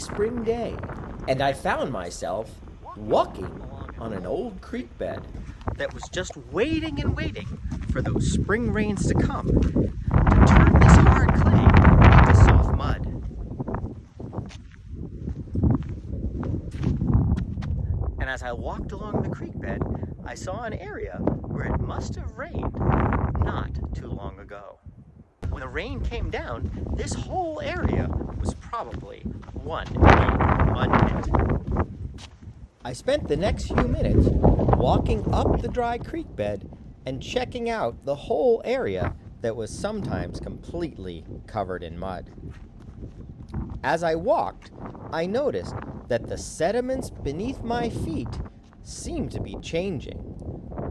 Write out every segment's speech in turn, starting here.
spring day, and I found myself walking on an old creek bed that was just waiting and waiting for those spring rains to come to turn this hard clay into soft mud. And as I walked along the creek bed, I saw an area where it must have rained not too long ago. When the rain came down, this whole area was probably one big mud pit. I spent the next few minutes walking up the dry creek bed and checking out the whole area that was sometimes completely covered in mud. As I walked, I noticed that the sediments beneath my feet seemed to be changing.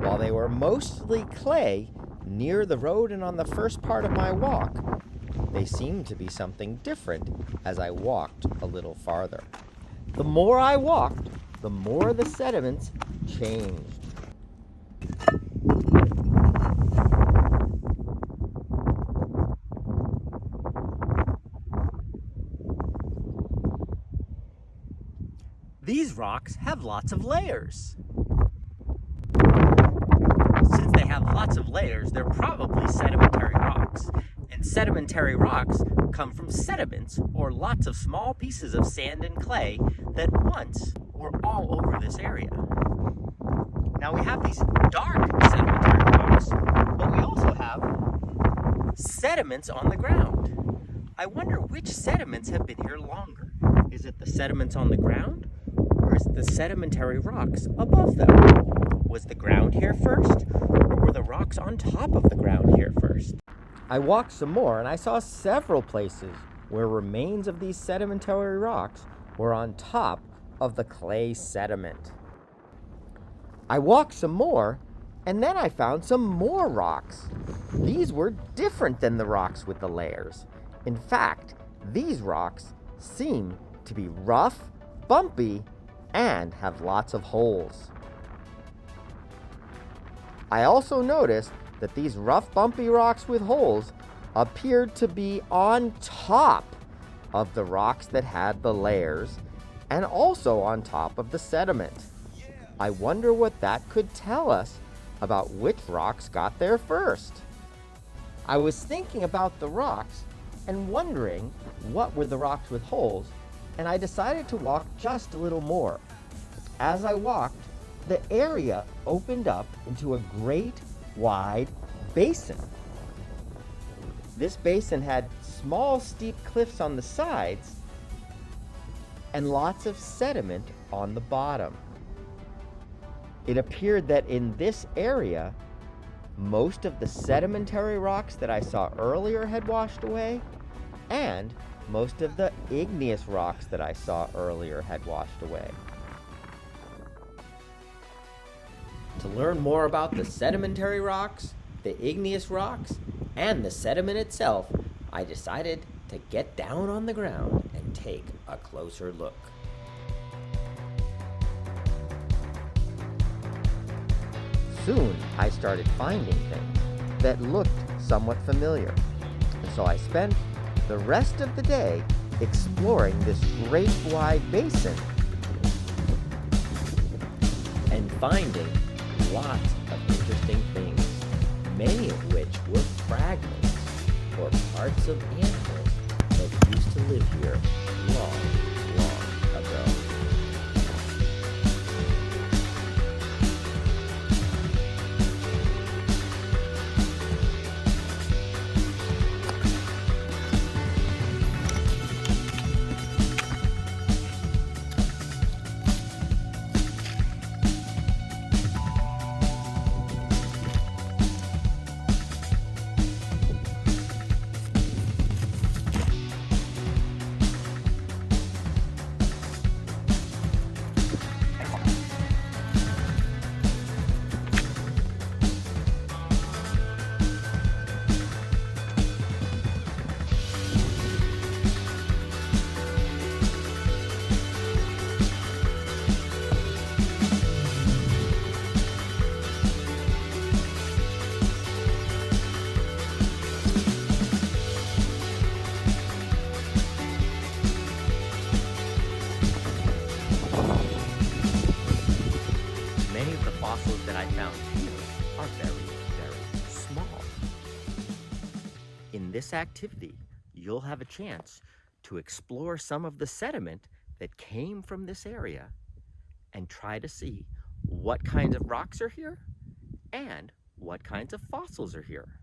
While they were mostly clay near the road and on the first part of my walk, they seemed to be something different as I walked a little farther. The more I walked, the more the sediments changed. These rocks have lots of layers. Since they have lots of layers, they're probably sedimentary rocks. And sedimentary rocks come from sediments, or lots of small pieces of sand and clay that once were all over this area. Now we have these dark sedimentary rocks, but we also have sediments on the ground. I wonder which sediments have been here longer. Is it the sediments on the ground, or is it the sedimentary rocks above them? Was the ground here first, or were the rocks on top of the ground here first? I walked some more and I saw several places where remains of these sedimentary rocks were on top of the clay sediment. I walked some more and then I found some more rocks. These were different than the rocks with the layers. In fact, these rocks seem to be rough, bumpy, and have lots of holes. I also noticed that these rough, bumpy rocks with holes appeared to be on top of the rocks that had the layers and also on top of the sediment. I wonder what that could tell us about which rocks got there first. I was thinking about the rocks and wondering what were the rocks with holes, and I decided to walk just a little more. As I walked, the area opened up into a great wide basin. This basin had small steep cliffs on the sides and lots of sediment on the bottom. It appeared that in this area, most of the sedimentary rocks that I saw earlier had washed away, and most of the igneous rocks that I saw earlier had washed away. To learn more about the sedimentary rocks, the igneous rocks, and the sediment itself, I decided to get down on the ground and take a closer look. Soon, I started finding things that looked somewhat familiar, and so I spent the rest of the day exploring this great wide basin and finding lots of interesting things, many of which were fragments or parts of animals that used to live here long, long ago. fossils that I found here are very, very small. In this activity, you'll have a chance to explore some of the sediment that came from this area and try to see what kinds of rocks are here and what kinds of fossils are here.